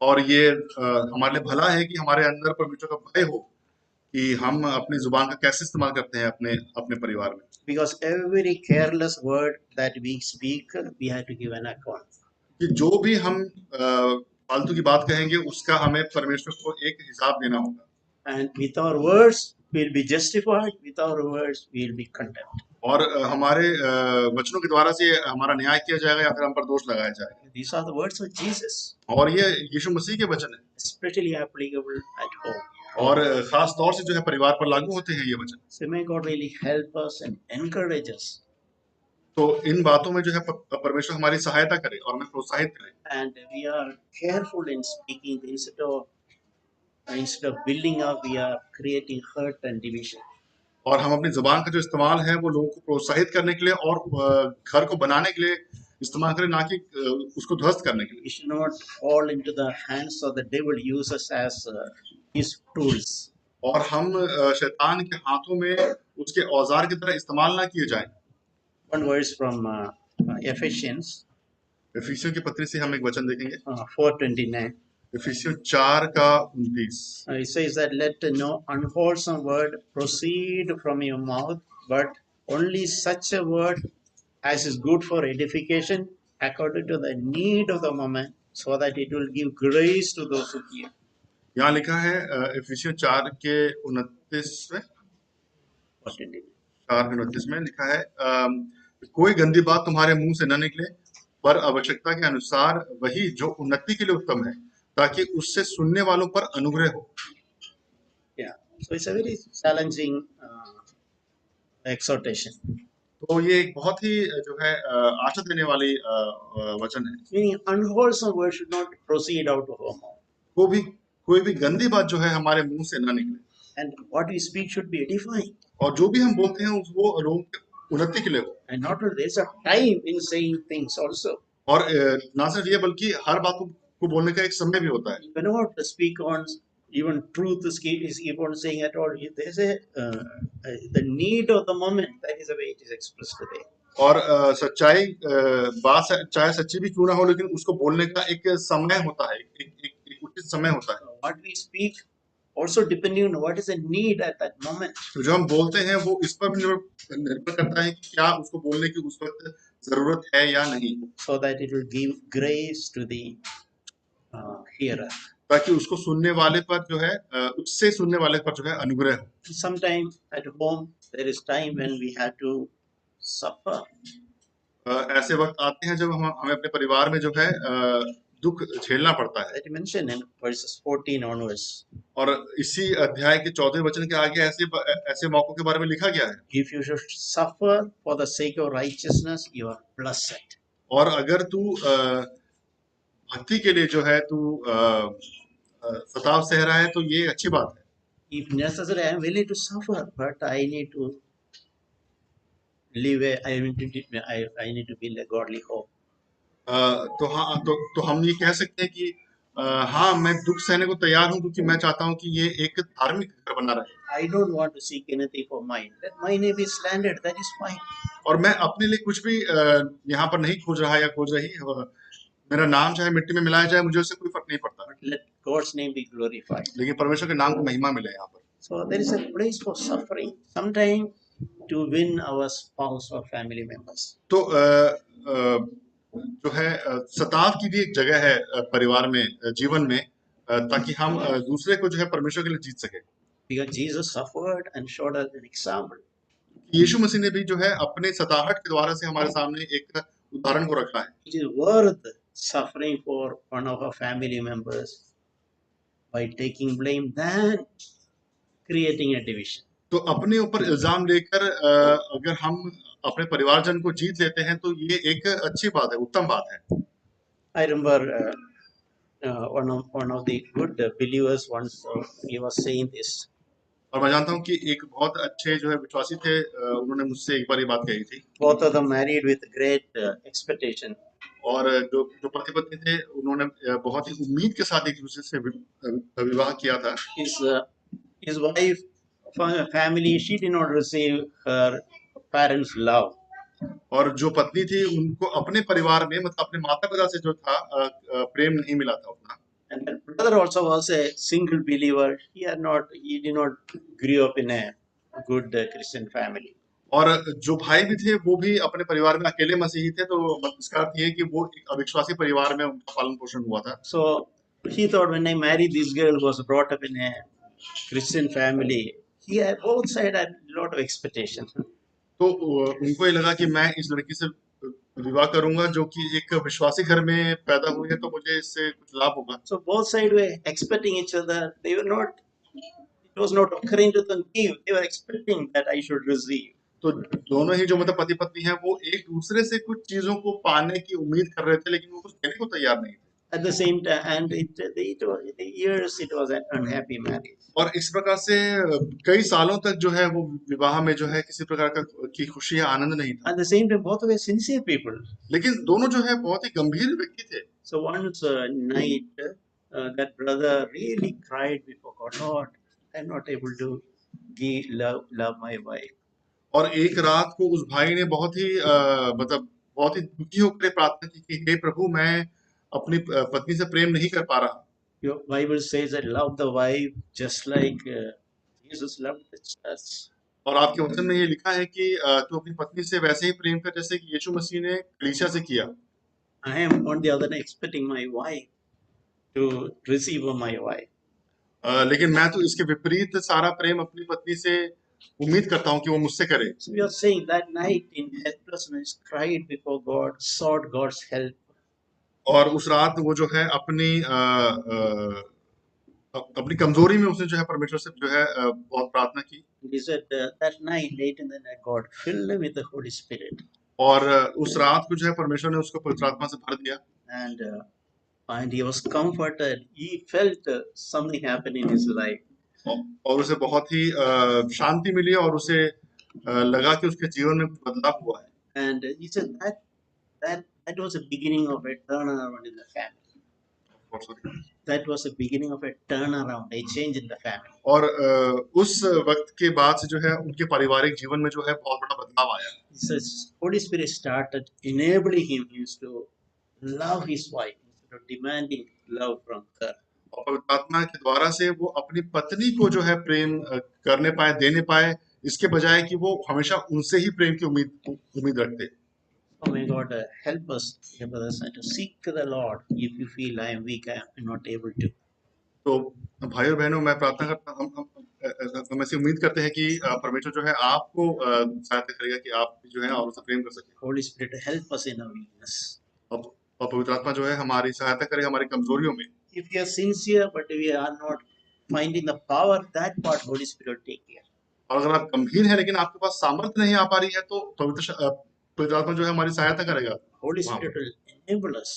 और ये हमारे लिए भला है कि हमारे अंदर परमेश्वर का भय हो कि हम अपनी जुबान का कैसे इस्तेमाल करते हैं अपने अपने परिवार में। Because every careless word that we speak, we have to give an account. कि जो भी हम फालतू की बात कहेंगे उसका हमें परमेश्वर को एक हिसाब देना होगा। And with our words, we'll be justified. With our words, we'll be condemned. और हमारे वचनों के द्वारा से हमारा न्याय किया जाएगा या फिर हम पर दोष लगाया जाएगा। These are the words of Jesus, और ये यीशु मसीह के वचन है, especially applicable at home. और खास तौर से जो है परिवार पर लागू होते हैं ये वचन। So may God really help us and encourage us. तो इन बातों में जो है परमेश्वर हमारी सहायता करे और हमें प्रोत्साहित करे। And we are careful in speaking instead of building up, we are creating hurt and division. और हम अपनी जुबान का जो इस्तेमाल है वो लोगों को प्रोत्साहित करने के लिए और घर को बनाने के लिए इस्तेमाल करें, ना कि उसको ध्वस्त करने के लिए। We should not fall into the hands of the devil, use us as his tools. और हम शैतान के हाथों में उसके औजार की तरह इस्तेमाल ना किए जाएं। One verse from Ephesians इफिसियों की पत्री से हम एक वचन देखेंगे, 4:29. इफिसियों 4 का 29। It says that let no unwholesome word proceed from your mouth, but only such a word as is good for edification according to the need of the moment, so that it will give grace to those who hear. यहाँ लिखा है इफिसियों 4 के 29 में, 4 के 29 में लिखा है, कोई गंदी बात तुम्हारे मुंह से न निकले, पर आवश्यकता के अनुसार वही जो उन्नति के लिए उत्तम है, ताकि उससे सुनने वालों पर अनुग्रह हो। Yeah, so it's a very challenging exhortation. तो ये एक बहुत ही जो है आशा देने वाली वचन है। Meaning unwholesome words should not proceed out of our mouth. कोई भी गंदी बात जो है हमारे मुंह से न निकले, And what we speak should be edifying. और जो भी हम बोलते हैं वो लोगों की उन्नति के लिए हो। And not only there's a time in saying things also. और ना सिर्फ ये बल्कि हर बात को बोलने का एक समय भी होता है। You cannot speak on even truth is keep on saying at all. There's the need of the moment. That is the way it is expressed today. और सच्चाई बात चाहे सच्ची भी क्यों ना हो, लेकिन उसको बोलने का एक समय होता है, एक उचित समय होता है। What we speak also depending on what is the need at that moment. तो जो हम बोलते हैं वो इस पर निर्भर करता है कि क्या उसको बोलने की उस वक्त जरूरत है या नहीं, So that it will give grace to the hearer. ताकि उसको सुनने वाले पर जो है उससे सुनने वाले पर जो है अनुग्रह हो। Sometimes at home there is time when we have to suffer. ऐसे वक्त आते हैं जब हमें अपने परिवार में जो है दुख झेलना पड़ता है। That mentioned in verses 14 onwards. और इसी अध्याय के 14वें वचन के आगे ऐसे मौकों के बारे में लिखा गया है। If you should suffer for the sake of righteousness, you are blessed. और अगर तू भक्ति के लिए जो है तू सताव सह रहा है तो ये अच्छी बात है। If necessary, I am willing to suffer, but I need to live a, I need to build a godly hope. तो हाँ, तो हम ये कह सकते हैं कि हाँ, मैं दुख सहने को तैयार हूँ क्योंकि मैं चाहता हूँ कि ये एक धार्मिक घर बना रहे। I don't want to seek anything for mine. Let my name be slandered, that is fine. और मैं अपने लिए कुछ भी यहाँ पर नहीं खोज रहा या खोज रही। मेरा नाम चाहे मिट्टी में मिलाया जाए, मुझे उससे कोई फर्क नहीं पड़ता। But let God's name be glorified. लेकिन परमेश्वर के नाम को महिमा मिले यहाँ पर। So there is a place for suffering, sometime to win our spouse or family members. तो जो है सताव की भी एक जगह है परिवार में, जीवन में, ताकि हम दूसरे को जो है परमेश्वर के लिए जीत सके। Because Jesus suffered and showed us an example. यीशु मसीह ने भी जो है अपने सताहट के द्वारा से हमारे सामने एक उदाहरण को रखा है। It is worth suffering for one of our family members by taking blame than creating a division. तो अपने ऊपर इल्जाम लेकर अगर हम अपने परिवारजन को जीत लेते हैं तो ये एक अच्छी बात है, उत्तम बात है। I remember one of the good believers once he was saying this. और मैं जानता हूँ कि एक बहुत अच्छे जो है विश्वासी थे, उन्होंने मुझसे एक बार ये बात कही थी। Both of them married with great expectation. और जो जो पति पत्नी थे उन्होंने बहुत ही उम्मीद के साथ एक दूसरे से विवाह किया था। His wife family, she did not receive her parents' love. और जो पत्नी थी उनको अपने परिवार में मतलब अपने माता पिता से जो था प्रेम नहीं मिला था उतना। And her brother also was a single believer. He did not grew up in a good Christian family. और जो भाई भी थे वो भी अपने परिवार में अकेले मसीही थे, तो इसका अर्थ ये है कि वो एक अविश्वासी परिवार में उनका पालन पोषण हुआ था। So he thought when I married this girl who was brought up in a Christian family, he had both sides had a lot of expectations. तो उनको ये लगा कि मैं इस लड़की से विवाह करूंगा जो कि एक विश्वासी घर में पैदा हुई है, तो मुझे इससे कुछ लाभ होगा। So both sides were expecting each other. They were not. It was not occurring to them give. They were expecting that I should receive. तो दोनों ही जो मतलब पति पत्नी हैं वो एक दूसरे से कुछ चीजों को पाने की उम्मीद कर रहे थे, लेकिन वो कुछ देने को तैयार नहीं थे। At the same time, and the years it was an unhappy marriage. और इस प्रकार से कई सालों तक जो है वो विवाह में जो है किसी प्रकार का की खुशी या आनंद नहीं था। At the same time, both were sincere people. लेकिन दोनों जो है बहुत ही गंभीर व्यक्ति थे। So once night, that brother really cried before God, Lord, I'm not able to love my wife. और एक रात को उस भाई ने बहुत ही मतलब बहुत ही दुखी होकर प्रार्थना की कि हे प्रभु, मैं अपनी पत्नी से प्रेम नहीं कर पा रहा। Your Bible says that love the wife just like Jesus loved the church. और आपके वचन में ये लिखा है कि तू अपनी पत्नी से वैसे ही प्रेम कर जैसे कि यीशु मसीह ने कलीसिया से किया। I am on the other hand expecting my wife to receive my wife. लेकिन मैं तो इसके विपरीत सारा प्रेम अपनी पत्नी से उम्मीद करता हूँ कि वो मुझसे करे। So we are saying that night in helplessness cried before God, sought God's help. और उस रात वो जो है अपनी कमजोरी में उसने जो है परमेश्वर से जो है बहुत प्रार्थना की। He said that night, late in the night, God filled him with the Holy Spirit. और उस रात को जो है परमेश्वर ने उसको पवित्र आत्मा से भर दिया। And he was comforted. He felt something happen in his life. और उसे बहुत ही शांति मिली और उसे लगा कि उसके जीवन में बदलाव हुआ है। And he said that was the beginning of a turnaround in the family. That was the beginning of a turnaround, a change in the family. और उस वक्त के बाद से जो है उनके पारिवारिक जीवन में जो है बहुत बड़ा बदलाव आया। He says Holy Spirit started enabling him to love his wife instead of demanding love from her. और पवित्र आत्मा के द्वारा से वो अपनी पत्नी को जो है प्रेम करने पाए, देने पाए, इसके बजाय कि वो हमेशा उनसे ही प्रेम की उम्मीद रखते। Oh may God help us, dear brothers, to seek the Lord if you feel I am weak, I am not able to. तो भाई और बहनों, मैं प्रार्थना करता हम ऐसी उम्मीद करते हैं कि परमेश्वर जो है आपको सहायता करेगा कि आप जो है और उससे प्रेम कर सकें। Holy Spirit help us in our weakness. और पवित्र आत्मा जो है हमारी सहायता करे हमारी कमजोरियों में। If we are sincere but we are not finding the power, that part Holy Spirit will take care. और अगर आप गंभीर हैं लेकिन आपके पास सामर्थ्य नहीं आ पा रही है, तो पवित्र आत्मा जो है हमारी सहायता करेगा। Holy Spirit will enable us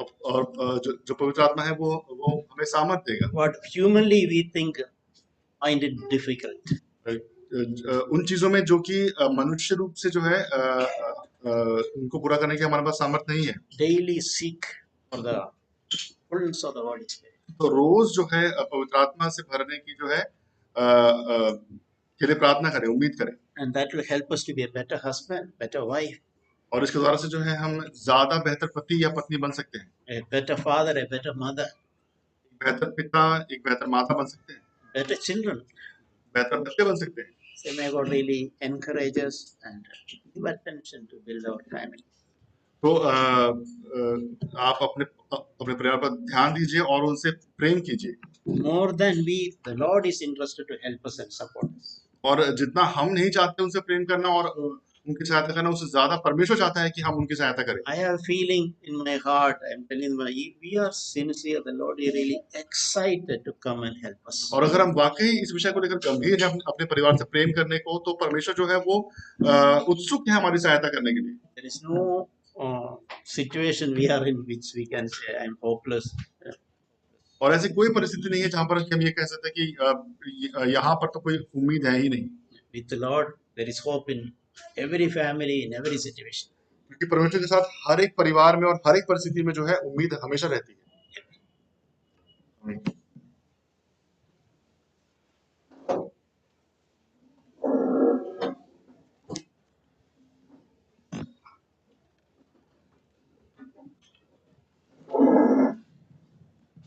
और जो पवित्र आत्मा है वो हमें सामर्थ देगा। What humanly we think find it difficult. उन चीजों में जो कि मनुष्य रूप से जो है उनको पूरा करने की हमारे पास सामर्थ नहीं है। Daily seek for the fullness of the Holy Spirit. तो रोज जो है पवित्र आत्मा से भरने की जो है के लिए प्रार्थना करें, उम्मीद करें। And that will help us to be a better husband, better wife, और इसके द्वारा से जो है हम ज्यादा बेहतर पति या पत्नी बन सकते हैं, a better father, a better mother, एक बेहतर पिता, एक बेहतर माता बन सकते हैं, better children. बेहतर बच्चे बन सकते हैं। So may God really encourage us and give attention to build our family. तो आप अपने अपने परिवार पर ध्यान दीजिए और उनसे प्रेम कीजिए। More than we, the Lord is interested to help us and support us. और जितना हम नहीं चाहते उनसे प्रेम करना और उनकी सहायता करना, उससे ज्यादा परमेश्वर चाहता है कि हम उनकी सहायता करें। I have a feeling in my heart, I'm telling you, we are sincere, the Lord is really excited to come and help us. और अगर हम वाकई इस विषय को लेकर गंभीर हैं अपने परिवार से प्रेम करने को, तो परमेश्वर जो है वो उत्सुक है हमारी सहायता करने के लिए। There is no situation we are in which we can say I'm hopeless. और ऐसी कोई परिस्थिति नहीं है जहां पर हम ये कह सकते हैं कि यहाँ पर तो कोई उम्मीद है ही नहीं। With the Lord, there is hope in every family, in every situation. क्योंकि परमेश्वर के साथ हर एक परिवार में और हर एक परिस्थिति में जो है उम्मीद हमेशा रहती है।